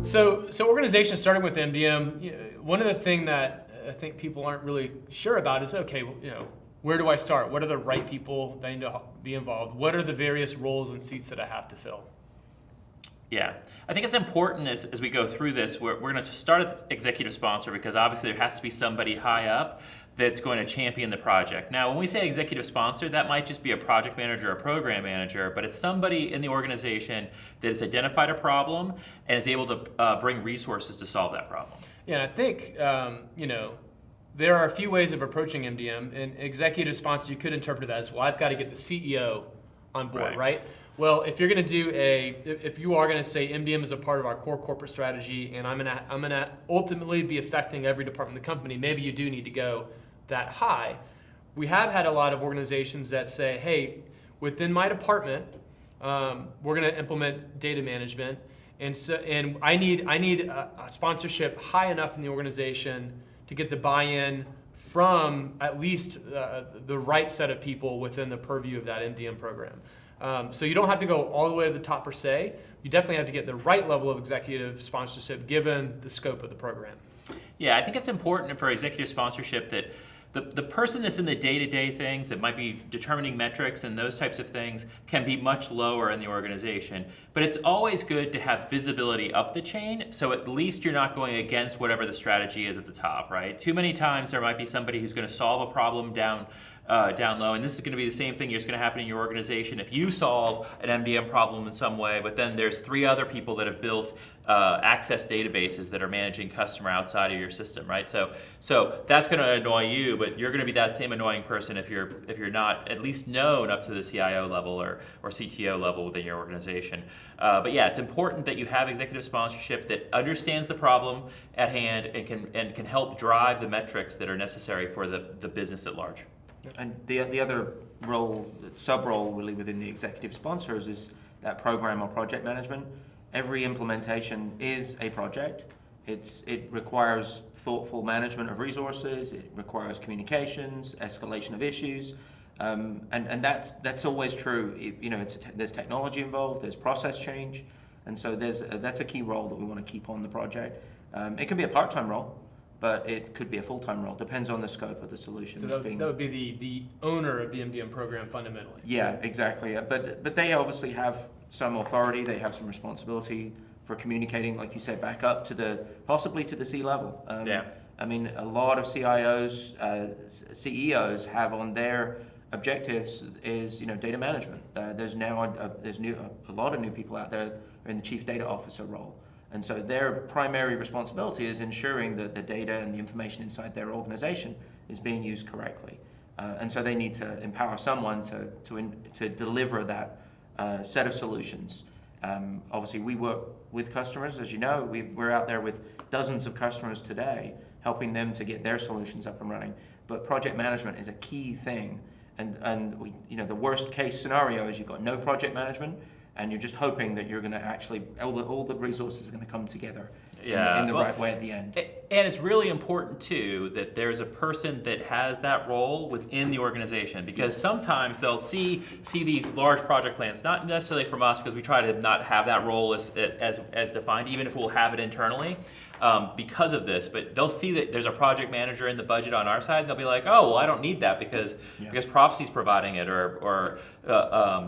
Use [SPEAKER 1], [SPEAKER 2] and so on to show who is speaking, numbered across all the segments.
[SPEAKER 1] So organizations starting with MDM, one of the things that I think people aren't really sure about is, okay, well, where do I start? What are the right people that need to be involved? What are the various roles and seats that I have to fill?
[SPEAKER 2] Yeah, I think it's important as we go through this, we're going to start at the executive sponsor because obviously there has to be somebody high up that's going to champion the project. Now, when we say executive sponsor, that might just be a project manager or program manager, but it's somebody in the organization that has identified a problem and is able to bring resources to solve that problem.
[SPEAKER 1] Yeah, I think, there are a few ways of approaching MDM, and executive sponsor, you could interpret that as, well, I've got to get the CEO on board, right? Well, if you're going to do if you are going to say MDM is a part of our core corporate strategy, and I'm going to ultimately be affecting every department of the company, maybe you do need to go that high. We have had a lot of organizations that say, hey, within my department, we're going to implement data management, and I need a sponsorship high enough in the organization to get the buy-in from at least the right set of people within the purview of that MDM program. So you don't have to go all the way to the top per se. You definitely have to get the right level of executive sponsorship given the scope of the program.
[SPEAKER 2] Yeah, I think it's important for executive sponsorship that the person that's in the day-to-day things that might be determining metrics and those types of things can be much lower in the organization. But it's always good to have visibility up the chain, so at least you're not going against whatever the strategy is at the top, right? Too many times there might be somebody who's going to solve a problem down low, and this is going to be the same thing that's going to happen in your organization if you solve an MDM problem in some way, but then there's 3 other people that have built access databases that are managing customer outside of your system, right? So that's going to annoy you, but you're going to be that same annoying person if you're not at least known up to the CIO level or CTO level within your organization. But yeah, it's important that you have executive sponsorship that understands the problem at hand and can help drive the metrics that are necessary for the business at large.
[SPEAKER 3] And the other role, sub-role really within the executive sponsors is that program or project management. Every implementation is a project. It requires thoughtful management of resources, it requires communications, escalation of issues, and that's always true. There's technology involved, there's process change, and so that's a key role that we want to keep on the project. It can be a part-time role, but it could be a full-time role. Depends on the scope of the solution.
[SPEAKER 1] So that would be the owner of the MDM program fundamentally.
[SPEAKER 3] Yeah, exactly. But they obviously have some authority. They have some responsibility for communicating, like you said, back up to possibly to the C-level.
[SPEAKER 2] Yeah.
[SPEAKER 3] I mean, a lot of CIOs, CEOs have on their objectives is data management. There's now a lot of new people out there in the chief data officer role. And so their primary responsibility is ensuring that the data and the information inside their organization is being used correctly. And so they need to empower someone to deliver that set of solutions. Obviously, we work with customers, as you know. We're out there with dozens of customers today, helping them to get their solutions up and running. But project management is a key thing. And the worst case scenario is you've got no project management, and you're just hoping that you're going to actually, all the resources are going to come together in the right way at the end.
[SPEAKER 2] And it's really important, too, that there's a person that has that role within the organization, because sometimes they'll see these large project plans, not necessarily from us, because we try to not have that role as defined, even if we'll have it internally, because of this. But they'll see that there's a project manager in the budget on our side, and they'll be like, oh, well, I don't need that because Prophecy's providing it, or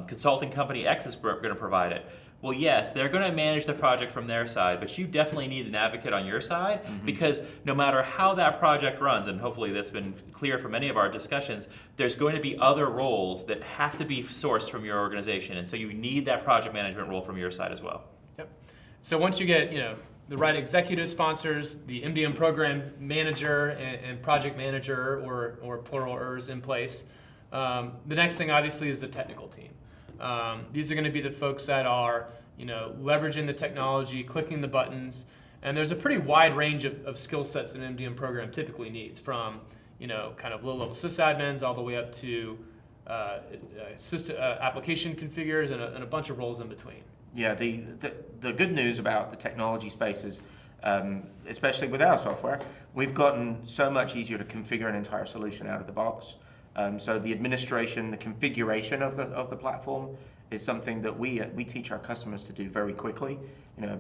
[SPEAKER 2] consulting company X is going to provide it. Well, yes, they're going to manage the project from their side, but you definitely need an advocate on your side, because no matter how that project runs, and hopefully that's been clear from many of our discussions, there's going to be other roles that have to be sourced from your organization, and so you need that project management role from your side as well.
[SPEAKER 1] Yep. So once you get the right executive sponsors, the MDM program manager and project manager, or plural ers in place, the next thing obviously is the technical team. These are going to be the folks that are, leveraging the technology, clicking the buttons, and there's a pretty wide range of skill sets that an MDM program typically needs, from, kind of low-level sysadmins all the way up to application configurers and a bunch of roles in between.
[SPEAKER 3] Yeah, the good news about the technology space is, especially with our software, we've gotten so much easier to configure an entire solution out of the box. So the administration, the configuration of the platform is something that we teach our customers to do very quickly,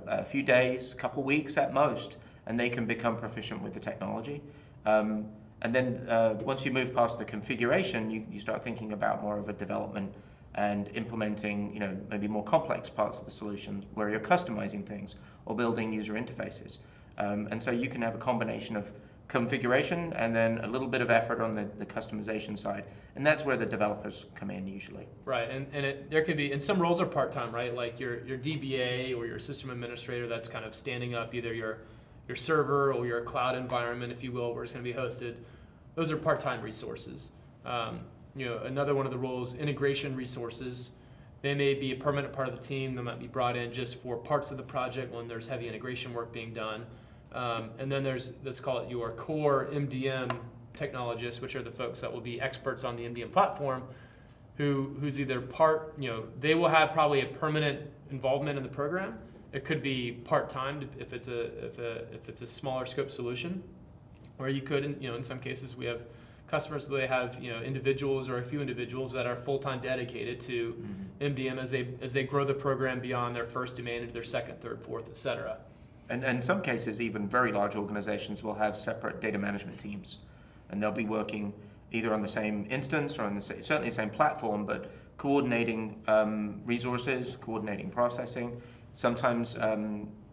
[SPEAKER 3] a few days, couple weeks at most, and they can become proficient with the technology. And then once you move past the configuration, you start thinking about more of a development and implementing, maybe more complex parts of the solution where you're customizing things or building user interfaces. And so you can have a combination of configuration and then a little bit of effort on the customization side. And that's where the developers come in usually.
[SPEAKER 1] Right, and there can be, and some roles are part-time, right? Like your DBA or your system administrator that's kind of standing up either your server or your cloud environment, if you will, where it's going to be hosted. Those are part-time resources. Another one of the roles, integration resources. They may be a permanent part of the team. They might be brought in just for parts of the project when there's heavy integration work being done. And then there's, let's call it your core MDM technologists, which are the folks that will be experts on the MDM platform, who's either they will have probably a permanent involvement in the program. It could be part-time if it's a smaller scope solution, or you could, in some cases we have customers where they have individuals or a few individuals that are full-time dedicated to MDM as they grow the program beyond their first domain into their second, third, fourth, et cetera.
[SPEAKER 3] And in some cases, even very large organizations will have separate data management teams, and they'll be working either on the same instance or on certainly the same platform, but coordinating resources, coordinating processing, sometimes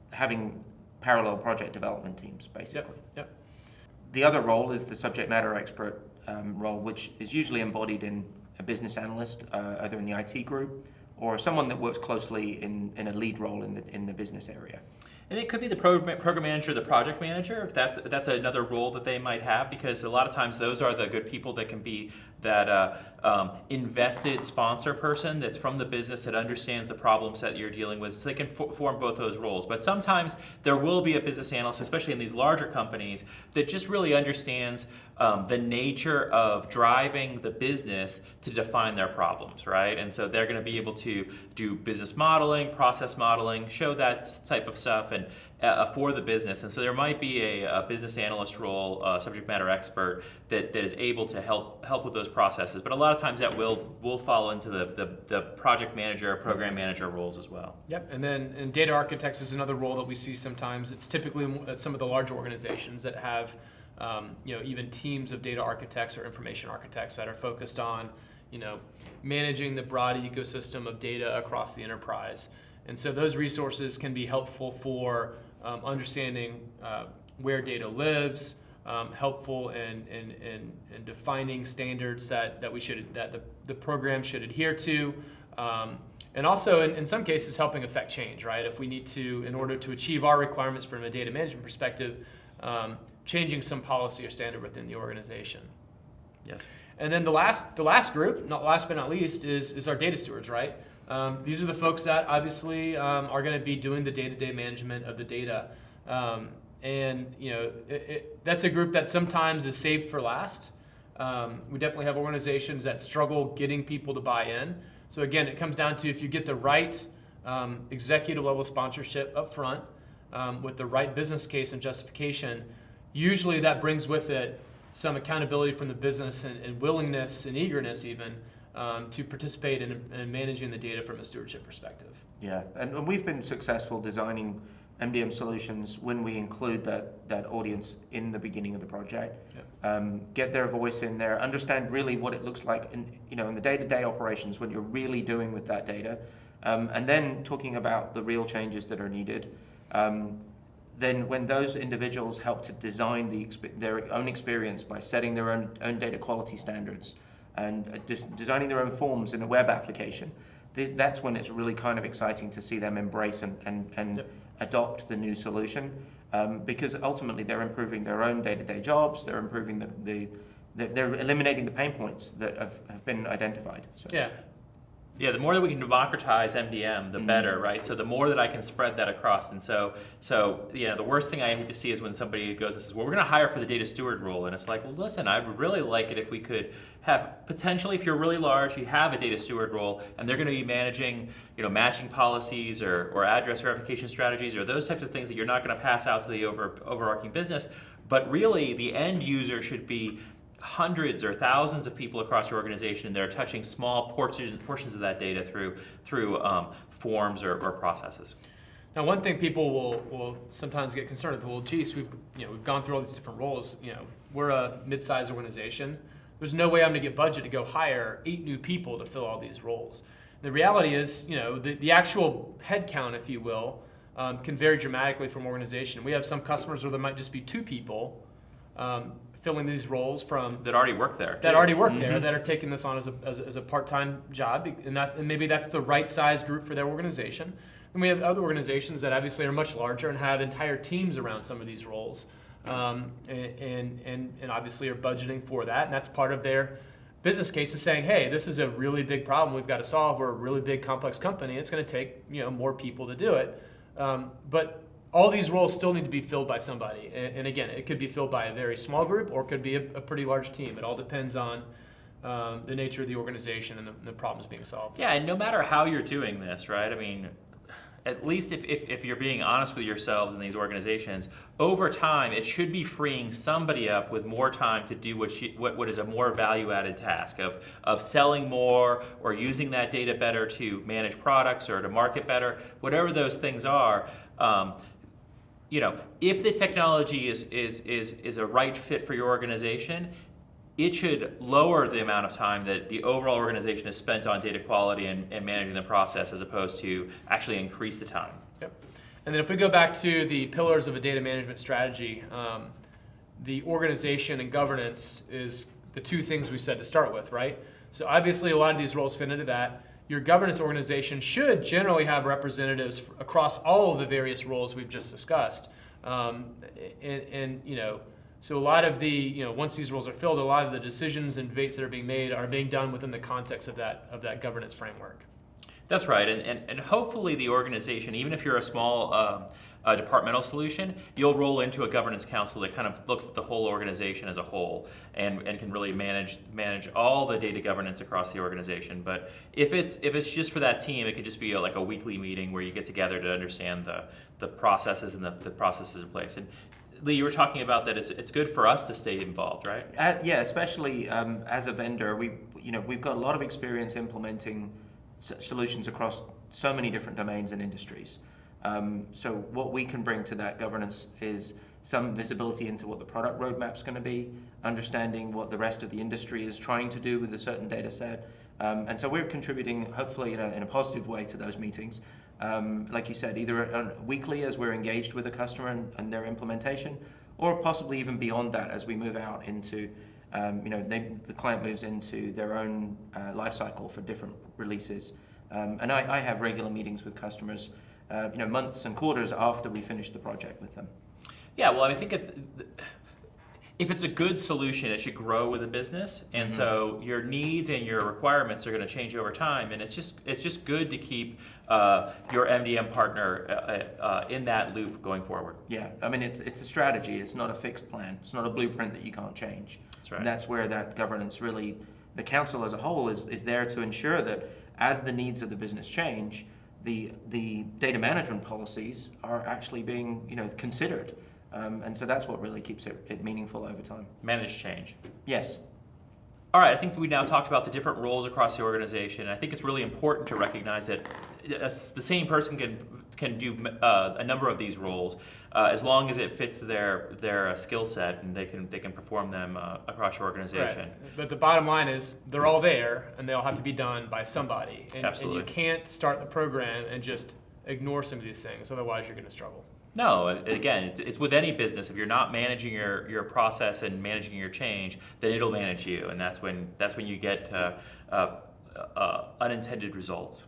[SPEAKER 3] having parallel project development teams, basically.
[SPEAKER 1] Yep.
[SPEAKER 3] The other role is the subject matter expert role, which is usually embodied in a business analyst, either in the IT group or someone that works closely in a lead role in the business area.
[SPEAKER 2] And it could be the program manager, the project manager, if that's another role that they might have, because a lot of times those are the good people that can be that invested sponsor person that's from the business that understands the problems that you're dealing with, so they can form both those roles. But sometimes there will be a business analyst, especially in these larger companies, that just really understands the nature of driving the business to define their problems, right? And so they're going to be able to do business modeling, process modeling, show that type of stuff, and for the business. And so there might be a business analyst role, subject matter expert that is able to help with those processes. But a lot of times that will fall into the project manager, program manager roles as well.
[SPEAKER 1] Yep, and data architects is another role that we see sometimes. It's typically at some of the larger organizations that have even teams of data architects or information architects that are focused on managing the broad ecosystem of data across the enterprise. And so those resources can be helpful for understanding where data lives, helpful in defining standards that the program should adhere to, and also in some cases helping affect change, right? If we need to, in order to achieve our requirements from a data management perspective, changing some policy or standard within the organization.
[SPEAKER 2] Yes.
[SPEAKER 1] And then the last group, not last but not least, is our data stewards, right? These are the folks that obviously are going to be doing the day-to-day management of the data, and that's a group that sometimes is saved for last. We definitely have organizations that struggle getting people to buy in. So again, it comes down to if you get the right executive level sponsorship up front with the right business case and justification, usually that brings with it some accountability from the business and willingness and eagerness even to participate in managing the data from a stewardship perspective.
[SPEAKER 3] Yeah, and we've been successful designing MDM solutions when we include that audience in the beginning of the project. Yep. Get their voice in there, understand really what it looks like in the day-to-day operations when you're really doing with that data, and then talking about the real changes that are needed. Then when those individuals help to design their own experience by setting their own data quality standards and designing their own forms in a web application, that's when it's really kind of exciting to see them embrace and
[SPEAKER 1] Yep.
[SPEAKER 3] adopt the new solution, because ultimately they're improving their own day-to-day jobs, they're improving they're eliminating the pain points that have been identified. So.
[SPEAKER 2] Yeah, the more that we can democratize MDM, the better, right? So the more that I can spread that across. And so the worst thing I hate to see is when somebody goes and says, well, we're going to hire for the data steward role. And it's like, well, listen, I would really like it if we could have, potentially, if you're really large, you have a data steward role, and they're going to be managing, matching policies or address verification strategies or those types of things that you're not going to pass out to the overarching business. But really, the end user should be hundreds or thousands of people across your organization that are touching small portions of that data through forms or processes.
[SPEAKER 1] Now, one thing people will sometimes get concerned with, well, geez, we've gone through all these different roles. We're a mid-sized organization. There's no way I'm going to get budget to go hire 8 new people to fill all these roles. The reality is, the actual headcount, if you will, can vary dramatically from organization. We have some customers where there might just be 2 people filling these roles from
[SPEAKER 2] that already work there.
[SPEAKER 1] That already work there, that are taking this on as a part-time job, and maybe that's the right size group for their organization. And we have other organizations that obviously are much larger and have entire teams around some of these roles, and obviously are budgeting for that, and that's part of their business case is saying, hey, this is a really big problem we've got to solve. We're a really big, complex company. It's going to take more people to do it, but all these roles still need to be filled by somebody. And again, it could be filled by a very small group or it could be a pretty large team. It all depends on the nature of the organization and the problems being solved.
[SPEAKER 2] Yeah, and no matter how you're doing this, right? I mean, at least if you're being honest with yourselves in these organizations, over time it should be freeing somebody up with more time to do what is a more value-added task of selling more or using that data better to manage products or to market better, whatever those things are. If the technology is a right fit for your organization, it should lower the amount of time that the overall organization has spent on data quality and managing the process as opposed to actually increase the time.
[SPEAKER 1] Yep. And then if we go back to the pillars of a data management strategy, the organization and governance is the 2 things we said to start with, right? So obviously a lot of these roles fit into that. Your governance organization should generally have representatives across all of the various roles we've just discussed. So a lot of the, once these roles are filled, a lot of the decisions and debates that are being made are being done within the context of that governance framework.
[SPEAKER 2] That's right, and hopefully the organization, even if you're a small departmental solution, you'll roll into a governance council that kind of looks at the whole organization as a whole and can really manage all the data governance across the organization. But if it's just for that team, it could just be like a weekly meeting where you get together to understand the processes and the processes in place. And Lee, you were talking about that it's good for us to stay involved, right?
[SPEAKER 3] Yeah, especially as a vendor, we've got a lot of experience implementing solutions across so many different domains and industries. So what we can bring to that governance is some visibility into what the product roadmap's going to be, understanding what the rest of the industry is trying to do with a certain data set. And so we're contributing, hopefully in a positive way, to those meetings. Like you said, either weekly as we're engaged with a customer and their implementation, or possibly even beyond that as we move out into, the client moves into their own life cycle for different releases. And I have regular meetings with customers, months and quarters after we finish the project with them.
[SPEAKER 2] Yeah, well, I think if it's a good solution, it should grow with the business, and so your needs and your requirements are going to change over time, and it's just good to keep your MDM partner in that loop going forward.
[SPEAKER 3] Yeah, I mean it's a strategy. It's not a fixed plan. It's not a blueprint that you can't change.
[SPEAKER 2] That's right.
[SPEAKER 3] And that's where that governance really, the council as a whole is there to ensure that as the needs of the business change, the data management policies are actually being considered. And so that's what really keeps it meaningful over time.
[SPEAKER 2] Manage change.
[SPEAKER 3] Yes.
[SPEAKER 2] All right, I think we now talked about the different roles across the organization. I think it's really important to recognize that the same person can do a number of these roles as long as it fits their skill set and they can perform them across your organization.
[SPEAKER 1] Right. But the bottom line is they're all there and they all have to be done by somebody.
[SPEAKER 2] Absolutely.
[SPEAKER 1] And you can't start the program and just ignore some of these things, otherwise you're going to struggle.
[SPEAKER 2] No, again, it's with any business. If you're not managing your process and managing your change, then it'll manage you, and that's when you get unintended results.